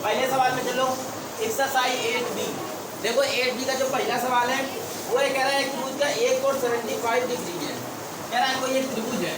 पहले सवाल में चलो, एक्सरसाइज 8B। देखो 8B का जो पहला सवाल है वो ये कह रहा है त्रिभुज का एक कोण 75 डिग्री है। कह रहा है कोई एक त्रिभुज है,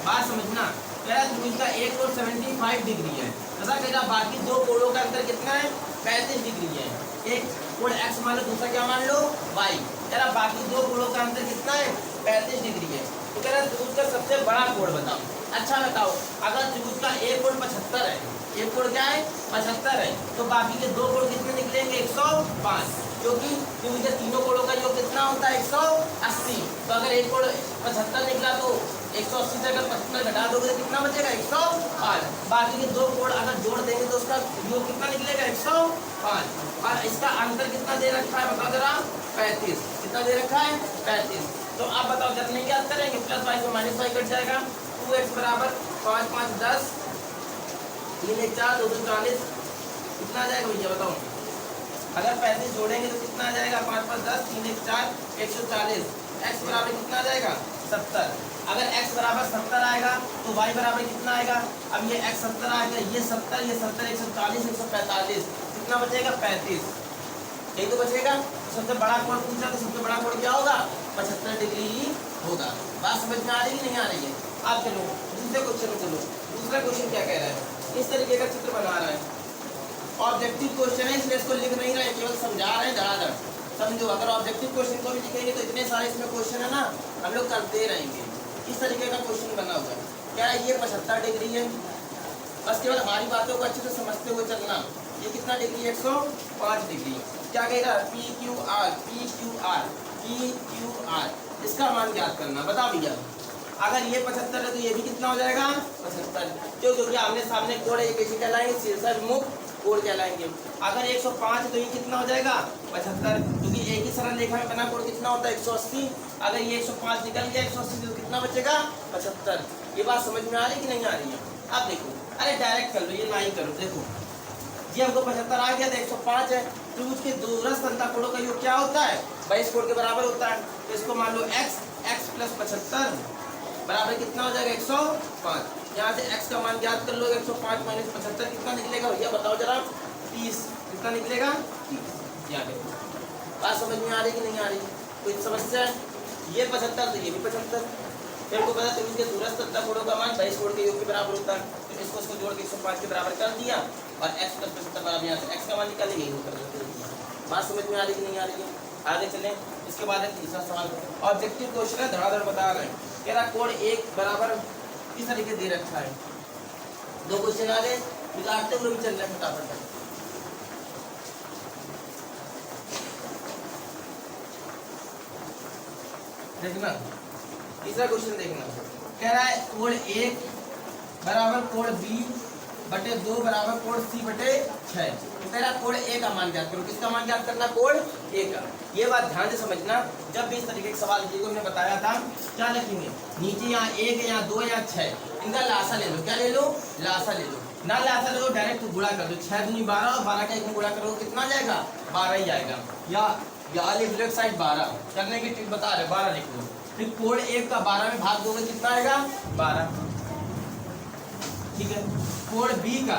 बात समझना, कह रहा है त्रिभुज का एक कोण 75 डिग्री है तथा कह रहा बाकी दो कोणों का अंतर कितना है, 35 डिग्री है। एक कोण x मान लो, दूसरा क्या मान लो y। कह रहा बाकी दो कोणों का अंतर कितना है, 35 डिग्री है। तो कह रहा त्रिभुज का सबसे बड़ा कोण बताओ। अच्छा बताओ, अगर त्रिभुज का एक कोण 75 है, एक कोण क्या है 75 है, तो बाकी के दो कोण कितने निकलेंगे, 105, क्योंकि त्रिभुज के तीनों कोणों का योग कितना होता है, 180। तो अगर एक कोण 75 निकला तो 180 से अगर 75 घटा दोगे तो कितना बचेगा, 105। बाकी के दो कोण अगर जोड़ देंगे तो उसका योग कितना निकलेगा, 105। और इसका अंतर कितना दे रखा है बताओ जरा, 35। कितना दे रखा है, 35। तो आप बताओ जब नहीं याद करेंगे, प्लस वाई से माइनस वाई कट जाएगा। 2x बराबर 5 5 10, 3 1 4 2 2 40, कितना आ जाएगा भैया बताओ। अगर 35 जोड़ेंगे तो कितना आ जाएगा, 5 5 10, 3 1 4 140। x बराबर कितना आ जाएगा, 70। अगर x बराबर 70 आएगा तो y बराबर कितना आएगा, अब ये x 70 आएगा, ये 70 ये 70, 140 145, कितना बचेगा, 35। यही तो बचेगा। सबसे बड़ा कोण पूछा तो सबसे बड़ा कोण क्या होगा, 75 डिग्री ही होगा। बात समझ में आ रही है नहीं आ रही है। आप चलो दूसरे क्वेश्चन में चलो। दूसरा क्वेश्चन क्या कह रहा है, इस तरीके का चित्र बना रहा है, ऑब्जेक्टिव क्वेश्चन है इसलिए इसको लिख नहीं रहे, केवल समझा रहे हैं धड़ाधड़। समझो, अगर ऑब्जेक्टिव क्वेश्चन को भी लिखेंगे तो इतने सारे इसमें क्वेश्चन है ना, हम लोग करते रहेंगे। इस तरीके का क्वेश्चन बना हुआ है, क्या है ये 75 डिग्री है, बस केवल हमारी बातों को अच्छे से समझते हुए चलना। ये कितना डिग्री, 105 डिग्री। क्या कहेगा, P Q R, P Q R, P Q R, इसका मान ज्ञात करना। बता भैया, अगर ये 75 है तो ये भी कितना हो जाएगा, 75। क्यों, क्योंकि आमने सामने कोण एक ऐसे कहलाएंगे, शीर्षाभिमुख कोण कहलाएंगे। अगर 105 तो ये कितना हो जाएगा, 75, क्योंकि एक ही सरल रेखा में बना कोण कितना होता है, 180। अगर ये 105 निकल गया 180 तो कितना बचेगा, 75। ये बात समझ में आ रही कि नहीं आ रही है। अब देखो, अरे डायरेक्ट कर लो, ये नहीं करो। देखो ये हमको 75 आ गया था, 105 है, त्रिभुज के दूरस्थ अंतःकोणों का योग क्या होता है, 22 कोण के बराबर होता है। तो इसको मान लो x प्लस 75 बराबर कितना हो जाएगा, 105। यहाँ से x का मान ज्ञात कर लो, 105 माइनस 75 कितना निकलेगा भैया बताओ जरा, 30। कितना निकलेगा, 30। यहाँ देखो, बात समझ में आ रही कि नहीं आ रही, कोई समस्या है। ये 75 तो ये भी 75। फिर को पता त्रिभुज के दूरस्थ अंतःकोणों का मान 22 कोण के योग के बराबर होता है। तो इसको जोड़ के 105 के बराबर कर दिया और x प्लस 75 बराबर यहाँ से x का मान निकाले, यही उत्तर देते हैं। बात समझ में आ रही कि नहीं आ रही है। आगे चलें, इसके बाद है तीसरा सवाल, ऑब्जेक्टिव क्वेश्चन है, धड़ाधड़ बता रहे हैं। कह रहा कोण 1 बराबर किस तरीके दे रखा है। दो क्वेश्चन आ गए, निकालते हुए भी चल रहे हैं फटाफट। देखना तीसरा क्वेश्चन देखना, कह रहा है कोण 1 बराबर कोण B बटे 2 बराबर कोण C बटे 6। तो कह रहा कोण A का मान ज्ञात करो। किसका मान ज्ञात करना, कोण A का। ये बात ध्यान से समझना, जब भी इस तरीके के सवाल लिखिएगा, हमने बताया था क्या लिखेंगे, नीचे यहाँ 1 यहाँ 2 यहाँ 6, इनका लासा ले लो। क्या ले लो, लासा ले लो। ना लासा ले लो, डायरेक्ट गुणा कर दो। 6 दूनी 12 और 12 का 1 गुणा करो कितना जाएगा, 12 ही आएगा। या लिख लो साइड 12, करने की ट्रिक बता रहे, 12 लिख लो। फिर कोण 1 का 12 में भाग दोगे कितना आएगा, 12। ठीक है, कोण B का,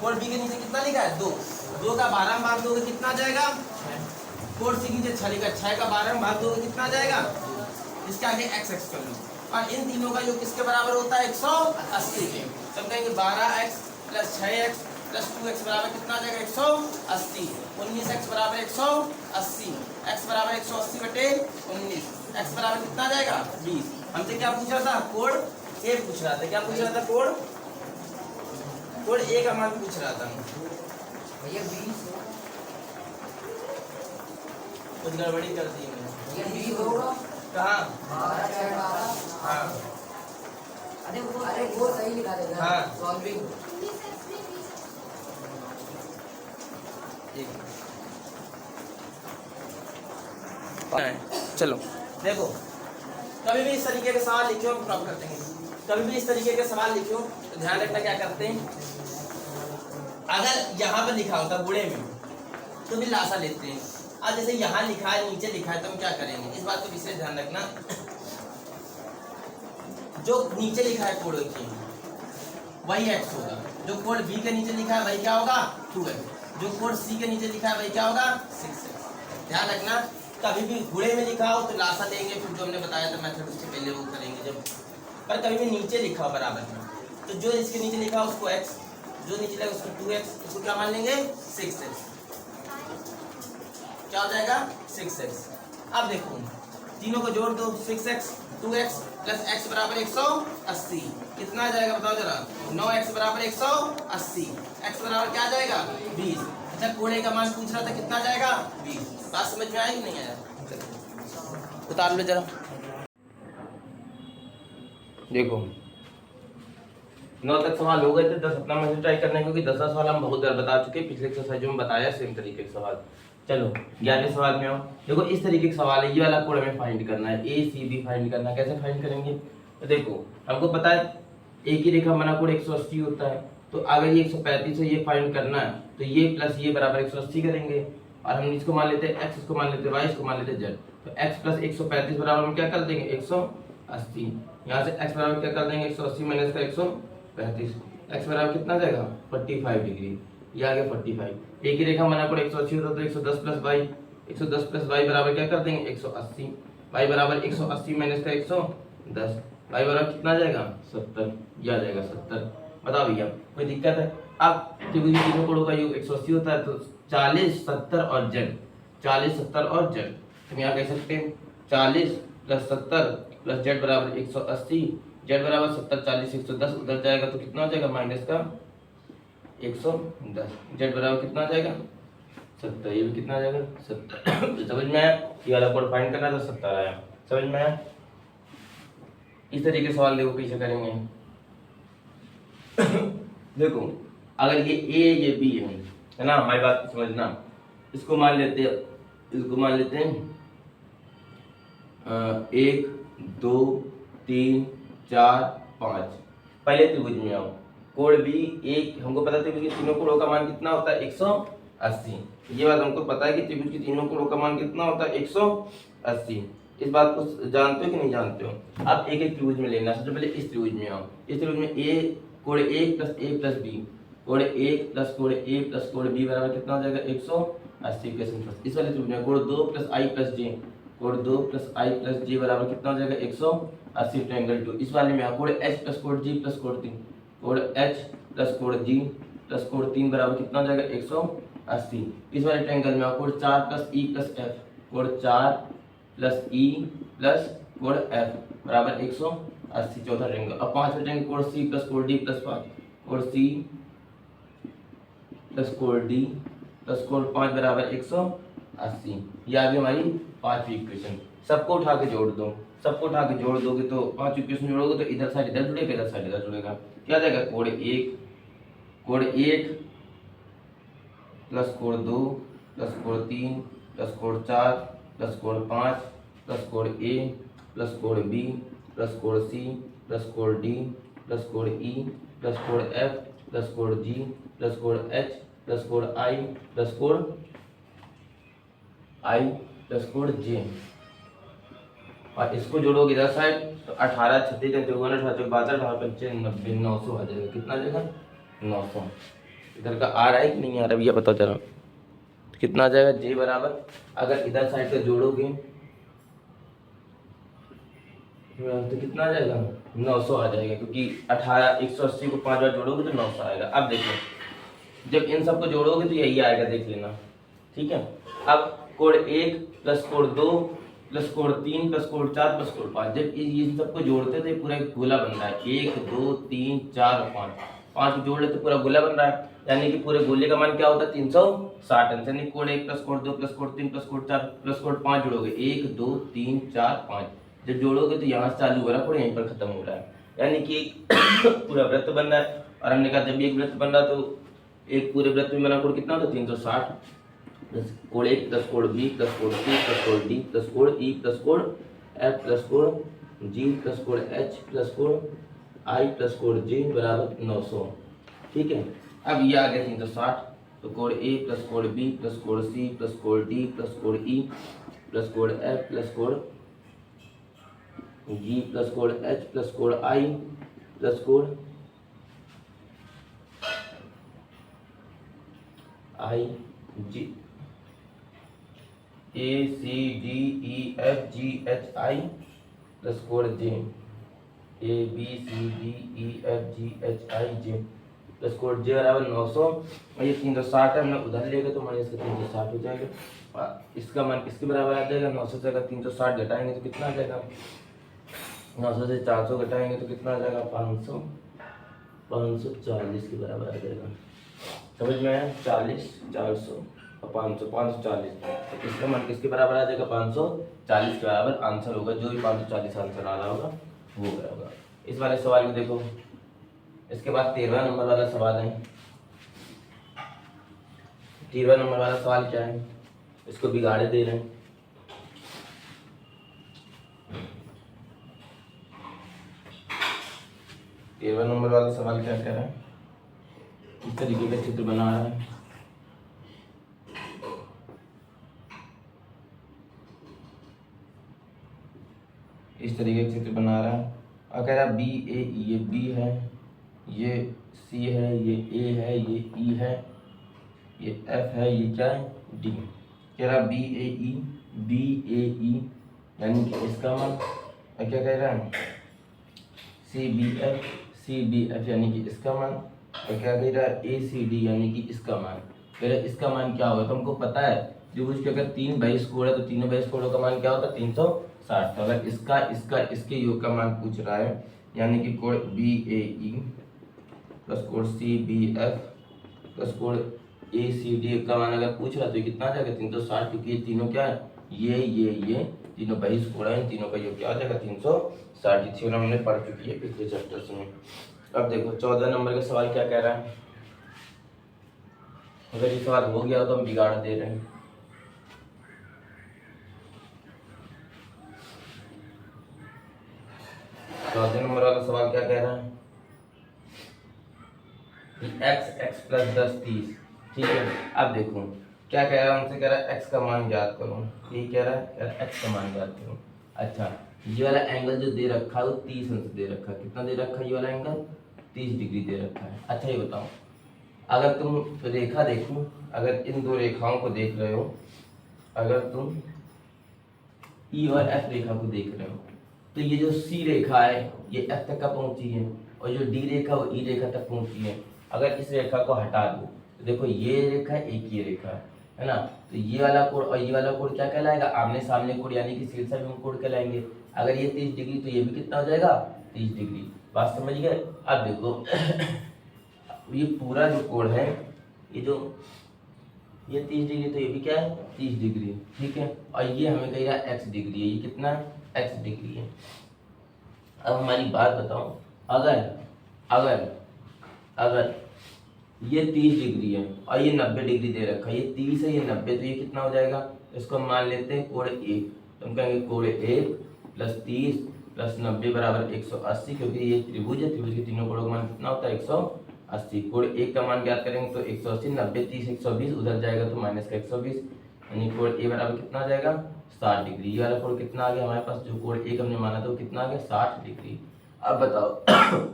कोण B के नीचे कितना लिखा है, 2, 2 का 12 में भाग दोगे कितना आ जाएगा, 6। कोण C के नीचे 6 लिखा, 6 का 12 में भाग दोगे कितना आ जाएगा, इसके आगे x कर लो। और इन तीनों का योग किसके बराबर होता है, 180 के। तब कहेंगे 12x plus 6x plus 2x बराबर कितना आ जाएगा, 180। 19x बराबर 180, x बराबर 180 बटे 19, x बराबर कितना आ जाएगा, 20। हमसे क्या पूछ रहा था, कोण A पूछ रहा था। क्या पूछ रहा था, कोण A का मान पूछ रहा था भैया। 20 कुछ गड़बड़ी कर दी मैंने, कहाँ, हाँ अरे वो सही लिखा देगा, हाँ सॉल्विंग। चलो देखो, कभी भी इस तरीके के सवाल लिखियो, हम प्रॉब्लम करते हैं। कभी भी इस तरीके के सवाल लिखियो तो ध्यान रखना क्या करते हैं, अगर यहाँ पर लिखा होता गुणे में तो भी लासा लेते हैं। अब जैसे यहाँ लिखा है, नीचे लिखा है, तो हम क्या करेंगे, इस बात को विशेष ध्यान रखना। जो नीचे लिखा है कोण की वही x होगा, जो कोड बी के नीचे लिखा है वही क्या होगा 2x, जो कोड सी के नीचे लिखा है वही क्या होगा 6x। ध्यान रखना कभी भी गुणे में लिखा हो तो लासा लेंगे, फिर जो हमने बताया था मेथड उससे पहले वो करेंगे जब, पर कभी भी नीचे लिखा हो बराबर में तो जो इसके नीचे लिखा हो उसको x, जो नीचे लिखा उसको 2x, इसको क्या मान लेंगे 6x, क्या हो जाएगा 6x। अब देखो तीनों को जोड़ दो 6x 2x प्लस x बराबर 180, कितना आ जाएगा बताओ जरा, 9x बराबर 180, x बराबर क्या आ जाएगा 20। अच्छा कोड़े का मान पूछ रहा था कितना जाएगा 20। बात समझ में आई कि नहीं आया, उतार लो जरा। देखो 9 तक सवाल हो गए थे, 10 अपना में से ट्राई करना है क्योंकि 10 सवाल हम बहुत बार बता चुके हैं, पिछले एक्सरसाइज में बताया सेम तरीके के सवाल। चलो 11वें सवाल में आओ। देखो इस तरीके का सवाल है, ये वाला कोड हमें फाइंड करना है, ए सी बी फाइंड करना है। कैसे फाइंड करेंगे तो देखो हमको पता है एक ही रेखा बना कोड 180 होता है, तो अगर ये 135 है ये फाइंड करना है तो ये प्लस ये बराबर 180 करेंगे, और हम इसको मान लेते हैं x, इसको मान लेते हैं y, इसको मान लेते हैं z। तो x प्लस 135 बराबर हम क्या कर देंगे 180, यहाँ से x बराबर क्या कर देंगे 180 माइनस का 135, x बराबर कितना जाएगा 45 डिग्री, ये आ गया 45। एक ही रेखा बना कोड 180 होता है तो 110 प्लस y, 110 प्लस y बराबर क्या कर देंगे 180, y बराबर 180 माइनस का 110, y बराबर कितना आ जाएगा 70, ये आ जाएगा 70। बताओ भैया कोई दिक्कत है। अब त्रिभुज के तीनों कोणों का योग 180 होता है तो 40 70 और z, 40 70 और z, हम यहाँ कह सकते हैं 40 प्लस 70 प्लस z बराबर 180, z बराबर 70 40 110 उधर जाएगा तो कितना हो जाएगा माइनस का 110, z बराबर कितना आ जाएगा 70, ये भी कितना आ जाएगा 70। समझ में आया, ये वाला कोड फाइंड करना तो 70 आया, समझ में आया। इस तरीके सवाल देखो कैसे करेंगे। देखो अगर ये ए ये बी है ना, हमारी बात समझना, इसको मान लेते हैं, इसको मान लेते हैं 1 2 3 4 5। पहले त्रिभुज में आओ, कोण बी एक, हमको पता त्रिभुज के तीनों कोणों का मान कितना होता है 180, ये बात हमको पता है कि त्रिभुज के तीनों कोणों का मान कितना होता है 180। इस बात को जानते हो कि नहीं जानते हो। अब एक एक त्रिभुज में लेना, सबसे पहले इस त्रिभुज में आओ, इस त्रिभुज में ए कोण A plus A plus B, कोण ए प्लस कोण ए प्लस कोण बी बराबर कितना हो जाएगा 180 इक्वेशन फर्स्ट। इस वाले त्रिभुज में कोण 2 प्लस आई प्लस जे, कोण 2 प्लस आई प्लस जे बराबर कितना हो जाएगा 180 ट्रायंगल 2। इस वाले में कोण एच प्लस कोण जी प्लस कोण 3, कोण एच प्लस कोण जी प्लस कोण 3 बराबर कितना हो जाएगा 180। इस वाले ट्रायंगल में कोण 4 प्लस ई प्लस एफ, कोण 4 प्लस ई प्लस कोण एफ बराबर 180 चौथा ट्रायंगल। अब पांचवें ट्रायंगल कोण सी प्लस कोण डी प्लस 5, कोण सी प्लस कोण डी प्लस कोण 5 बराबर 180। ये आ गई हमारी पांचवी इक्वेशन। सबको उठा के जोड़ दो, सबको उठा के जोड़ दोगे तो पांच इक्वेशन जोड़ोगे तो इधर साइड इधर जुड़ेगा, इधर साइड इधर जुड़ेगा, क्या जाएगा कोण 1 प्लस कोण 2 प्लस कोण 3 प्लस कोण 4 प्लस कोण 5 प्लस कोण ए प्लस कोण बी प्लस कोण सी प्लस कोण डी प्लस कोण ई प्लस कोण एफ प्लस कोण जी प्लस कोण एच प्लस कोण आई प्लस कोण आई प्लस कोण जे। और इसको जोड़ोगे इधर साइड तो 18 36 54 58 62 95 90 900 आ जाएगा। कितना आ जाएगा 900। इधर का आ रहा है कि नहीं आ रहा भैया बताओ जरा, कितना आ जाएगा जे बराबर, अगर इधर साइड का जोड़ोगे तो कितना आ जाएगा 900 आ जाएगा, क्योंकि 18 180 को 5 बार जोड़ोगे तो 900 आएगा। अब देखो जब इन सबको जोड़ोगे तो यही आएगा, देख लेना ठीक है। अब कोण 1 प्लस कोण 2 प्लस कोण 3 प्लस कोण 4 प्लस कोण 5, जब ये सबको जोड़ते तो पूरा एक गोला बन रहा है, 1 2 3 4 5, 5 जोड़ लेते पूरा गोला बन रहा है, यानी कि पूरे गोले का मान क्या होता है 360 अंश। यानी कोण 1 प्लस कोण 2 प्लस कोण 3 प्लस कोण 4 प्लस कोण 5 जोड़ोगे 1 2 3 4 5, जब जोड़ोगे तो यहाँ से चालू हो रहा है कोण यहीं पर खत्म हो रहा है, यानी कि पूरा वृत्त बन रहा है। और हमने कहा जब भी एक वृत्त बन रहा तो एक पूरे वृत्त में बना कोण कितना होता है 360, प्लस कोण 1 प्लस कोण बी प्लस कोण सी प्लस कोण डी प्लस कोण ई प्लस कोण एफ प्लस कोण जी प्लस कोण एच प्लस कोण आई प्लस कोण जे बराबर 900। ठीक है, अब ये आ गया 360, तो कोण ए प्लस कोण बी प्लस कोण सी प्लस कोण डी प्लस कोण ई प्लस कोण एफ प्लस कोण जी प्लस कोण एच प्लस कोण आई प्लस कोण I G A C D E F G H I plus कोड J A B C D E F G H I J plus कोड J बराबर 900 और ये 360 है, हमने उधर लेगा तो माइनस का 360 हो जाएगा। इसका मान किसके बराबर आ जाएगा? 900 से अगर 360 घटाएंगे तो कितना आ जाएगा? 900 से 400 घटाएंगे तो कितना आ जाएगा? 540 के बराबर आ जाएगा। समझ में आया? 40 400 और 500 540, तो इसका मान किसके बराबर आ जाएगा? 540 के बराबर आंसर होगा। जो भी 540 आंसर आ रहा होगा वो गया होगा। इस वाले सवाल को देखो। इसके बाद 13वां नंबर वाला सवाल है। 13वां नंबर वाला सवाल क्या है? इसको बिगाड़े दे रहे हैं। तेरहवां नंबर वाला सवाल क्या कह रहा है? इस तरीके का चित्र बना रहा है। इस तरीके का चित्र बना रहा है और कह रहा है बी ए, ये बी है, ये सी है, ये ए है, ये ई है, ये एफ है, ये क्या है? डी। कह रहा बी ए ई, बी ए ई यानी कि इसका मान, और क्या कह रहा है? C B F, C B F यानी कि इसका मान, और क्या कह रहा है? ए सी डी यानी कि इसका मान। कह रहा है इसका मान क्या होगा? तुमको पता है त्रिभुज के अगर 3 बहिष कोण है तो तीनों बहिष कोणों का मान क्या होता है? 360। तो अगर इसका इसका इसके योग का मान पूछ रहा है, यानी कि कोण बी ए ई प्लस कोण सी बी एफ प्लस कोण ए सी डी का मान अगर पूछ रहा है तो ये कितना आ जाएगा? 360, क्योंकि ये तीनों क्या है? ये तीनों बहिष कोण है, इन तीनों का योग क्या आ जाएगा? 360। थ्योरम हमने पढ़ चुकी है पिछले चैप्टर्स में। अब देखो 14 नंबर का सवाल क्या कह रहा है। अगर ये सवाल हो गया तो हम बिगाड़ दे रहे हैं। चौथे नंबर वाला सवाल क्या कह रहा है? x plus 10 30। ठीक है, अब देखो क्या कह रहा है हमसे। कह रहा है x का मान ज्ञात करो। ये कह रहा है x का मान ज्ञात करो। अच्छा, ये वाला एंगल जो दे रखा है वो 30 अंश दे रखा है। कितना दे रखा है? ये वाला एंगल 30 डिग्री दे रखा है। अच्छा ये बताओ, अगर तुम रेखा देखो, अगर इन दो रेखाओं को देख रहे हो, अगर तुम E और F रेखा को देख रहे हो, तो ये जो C रेखा है ये F तक का पहुंची है और जो D रेखा वो E रेखा तक पहुंची है। अगर इस रेखा को हटा दो तो देखो ये रेखा एक ये रेखा है ना, तो ये वाला कोण और ये वाला कोण क्या कहलाएगा? आमने सामने कोण यानी कि शीर्षाभिमुख कोण कहलाएंगे। अगर ये 30 डिग्री तो ये भी कितना हो जाएगा? 30 डिग्री। बात समझ गए? अब देखो ये पूरा जो कोण है, ये जो ये 30 डिग्री तो ये भी क्या है? 30 डिग्री। ठीक है, और ये हमें कह रहा है x डिग्री है। ये कितना है? x डिग्री है। अब हमारी बात बताओ, अगर अगर अगर ये 30 डिग्री है और ये 90 डिग्री दे रखा है, ये 30 है, ये 90, तो ये कितना हो जाएगा? इसको हम मान लेते हैं कोण 1। तो हम कहेंगे कोण 1 प्लस 30 प्लस 90 बराबर 180, क्योंकि ये त्रिभुज है, त्रिभुज के तीनों कोणों का मान कितना होता है? 180। कोण 1 का मान ज्ञात करेंगे तो 180, 90 30 120, उधर जाएगा तो माइनस का 120, यानी कोण ए बराबर कितना आ जाएगा? 60 डिग्री। ये वाला कोण कितना आ गया हमारे पास? जो कोण 1 हमने माना था वो कितना आ गया? 60 डिग्री। अब बताओ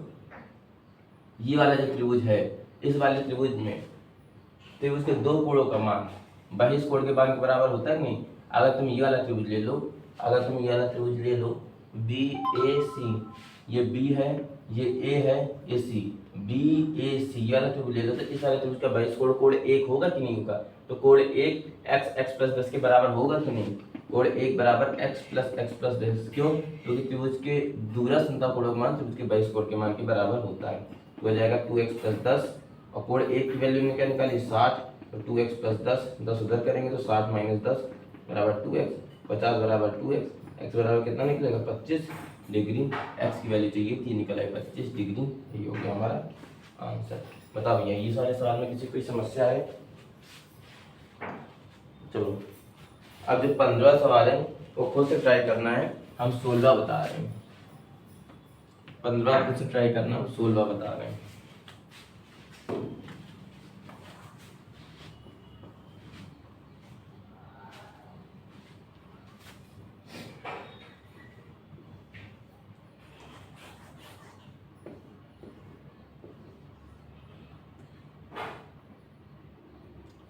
ये वाला जो त्रिभुज है, इस वाले त्रिभुज में त्रिभुज के दो कोणों का मान बहिष कोण के मान के बराबर होता है कि नहीं? अगर तुम ये वाला त्रिभुज ले लो, अगर तुम ये वाला त्रिभुज ले लो बी ए सी, ये बी है, ये ए है, ये सी, बी ए सी वाला त्रिभुज ले लो, तो इस वाले त्रिभुज का बहिष कोण कोण 1 होगा कि नहीं होगा? तो कोण 1 x प्लस 10 के बराबर होगा कि नहीं? कोण 1 बराबर x प्लस 10। क्यों? क्योंकि त्रिभुज के दूरस्थ अंतः कोणों का मान त्रिभुज के बहिष कोण के मान के बराबर होता है। तो हो जाएगा 2x प्लस 10, और कोण 1 की वैल्यू में क्या निकाली? 60, तो 2x प्लस 10 उधर करेंगे तो 60 माइनस 10 बराबर 2x, 50 बराबर 2x, x बराबर कितना निकलेगा? 25 डिग्री। x की वैल्यू चाहिए थी, निकल आई 25 डिग्री। ये हो गया हमारा आंसर। बताओ भैया ये सारे सवाल में किसी कोई समस्या है? चलो अब जो 15वां सवाल है वो खुद से ट्राई करना है, हम 16वां बता रहे हैं। 15वां खुद से ट्राई करना, हम 16वां बता रहे हैं।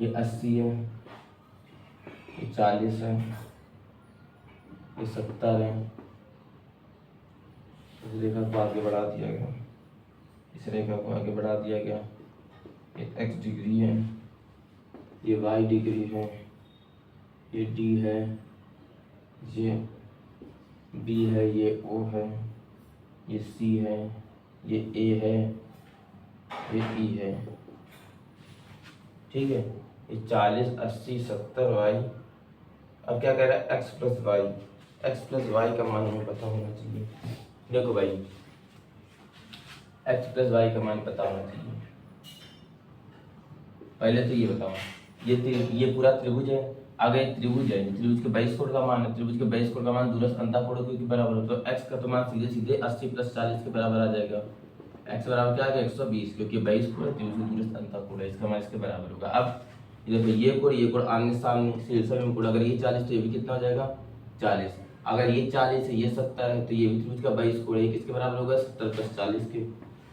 ये 80 है, ये 40 है, ये 70 है। इस रेखा को आगे बढ़ा दिया गया, इस रेखा को आगे बढ़ा दिया गया। ये x डिग्री है, ये y डिग्री है, ये d है, ये b है, ये o है, ये c है, ये a है, ये e है। ठीक है, ये 40, 80, 70 y। अब क्या कह रहा है x plus y. x plus y का मान हमें पता होना चाहिए। देखो भाई, x प्लस वाई का मान पता होना चाहिए। पहले तो ये बताओ, ये पूरा त्रिभुज है, आगे त्रिभुज है, त्रिभुज के बाईस कोण का मान है, त्रिभुज के बाईस कोण का मान दूरस्थ अंतःकोण के बराबर है। तो x का तो मान सीधे सीधे 80 प्लस 40 के बराबर आ जाएगा। x बराबर क्या आ गया 120, क्योंकि 22 कोण त्रिभुज के दूरस्थ अंतःकोण है, इसका मान इसके बराबर होगा। अब देखो ये कोण आमने सामने शीर्षक में कोण, अगर ये 40 तो ये भी कितना हो जाएगा 40। अगर ये 40 है, ये 70 है, तो ये भी त्रिभुज का 22 कोण है, किसके बराबर होगा 70 प्लस 40 के।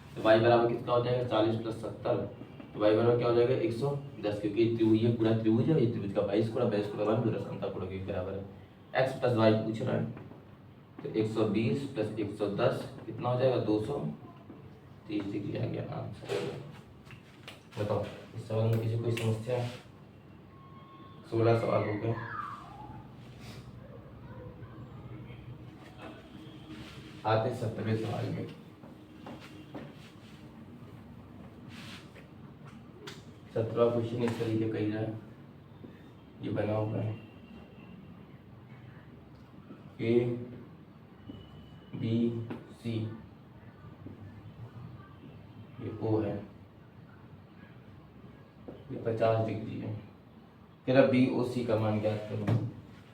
तो y बराबर कितना हो जाएगा 40 प्लस 70, तो y बराबर क्या हो जाएगा 110, क्योंकि ये पूरा त्रिभुज है, ये त्रिभुज का 22 कोण, 22 कोण मान दूरस्थ अंतःकोण के बराबर है। x प्लस y पूछ रहा है, तो 120 प्लस 110 कितना हो जाएगा 230 डिग्री आ गया आंसर। बताओ इस सवाल में किसी कोई समस्या है? 16 सवाल हो गए। आते 17वें सवाल में। सत्रहवां क्वेश्चन इस तरीके का ही रहा है, ये बना हुआ है A B C, ये O है, ये 50 डिग्री है। फिर अब BOC का मान ज्ञात करो।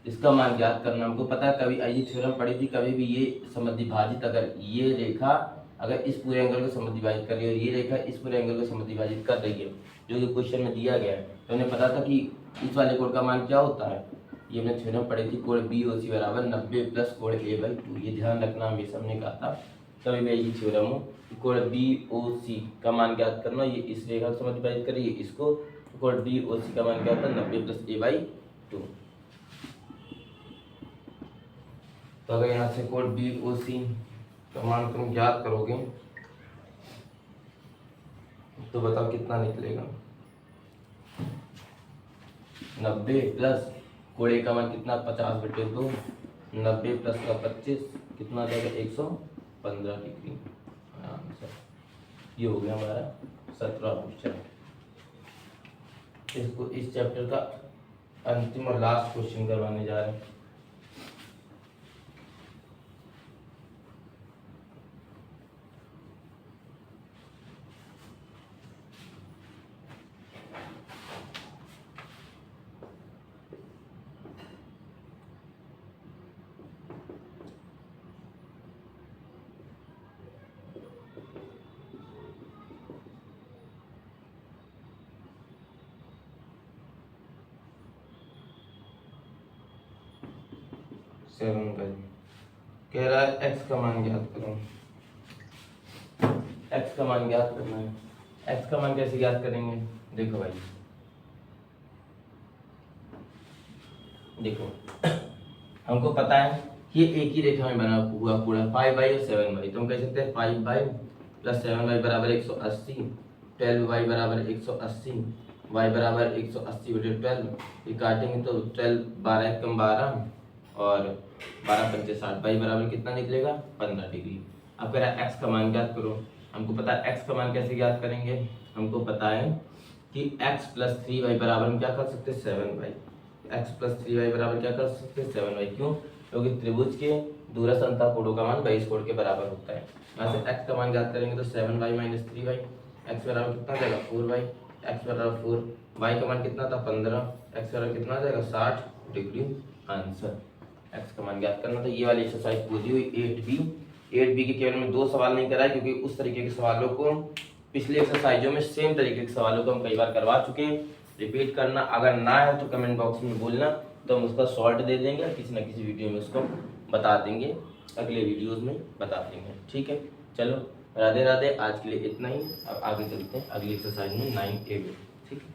इसका मान ज्ञात करना हमको पता है, कभी ये थ्योरम पढ़ी थी, कभी भी ये समद्विभाजित, अगर ये रेखा अगर इस पूरे एंगल को समद्विभाजित कर रही है और ये रेखा इस पूरे एंगल को समद्विभाजित कर रही है, जो कि क्वेश्चन में दिया गया है, तो उन्हें पता था कि इस वाले कोण का मान क्या होता है। ये हमने थ्योरम पढ़ी थी, कोण BOC बराबर 90 प्लस कोण A/2। ये ध्यान रखना, हमेशा हमने कहा था कभी भी ये थ्योरम हो, कोण BOC का मान ज्ञात करना, ये इस रेखा को समद्विभाजित करिए इसको, कोण BOC का मान क्या होता है 90 प्लस A/2। तो अगर यहाँ से कोण BOC का मान तुम ज्ञात करोगे तो बताओ कितना निकलेगा। 90 प्लस कोण A का मान कितना 50/2, 90 प्लस का 25 कितना आ जाएगा 115 डिग्री आंसर। ये हो गया हमारा 17वां क्वेश्चन। इसको इस चैप्टर का अंतिम और लास्ट क्वेश्चन करवाने जा रहे हैं। कह रहा है x का मान ज्ञात करो। x का मान ज्ञात करना है। x का मान कैसे ज्ञात करेंगे? देखो भाई, देखो हमको पता है ये एक ही रेखा में बना हुआ पूरा 5y और 7y, तो हम कह सकते हैं 5y प्लस 7y बराबर 180, 12y बराबर 180, y बराबर 180/12। ये काटेंगे तो 12 12 कम 12 और 12 पंचे 60, y बराबर कितना निकलेगा 15 डिग्री। अब कह रहा है x का मान ज्ञात करो। हमको पता है x का मान कैसे ज्ञात करेंगे, हमको पता है कि x प्लस 3y बराबर हम क्या कर सकते हैं 7y। x प्लस 3y बराबर क्या कर सकते हैं 7y। क्यों? क्योंकि त्रिभुज के दूरस्थ अंतःकोणों का मान 22 कोण के बराबर होता है। यहाँ से x का मान ज्ञात करेंगे तो 7y माइनस 3y, x बराबर कितना जाएगा 4y, x बराबर 4, y का मान कितना था 15, x बराबर कितना जाएगा 60 डिग्री आंसर। x का मान ज्ञात करना था। ये वाली एक्सरसाइज पूरी हुई 8b के केवल में 2 सवाल नहीं कराए, क्योंकि उस तरीके के सवालों को पिछले एक्सरसाइजों में सेम तरीके के सवालों को हम कई बार करवा चुके हैं। रिपीट करना, अगर ना है तो कमेंट बॉक्स में बोलना, तो हम उसका सॉल्ट दे देंगे, किसी न किसी वीडियो में उसको बता देंगे, अगले वीडियोस में बता देंगे। ठीक है, चलो राधे राधे, आज के लिए इतना ही। अब आगे चलते हैं अगली एक्सरसाइज में 9a में। ठीक है।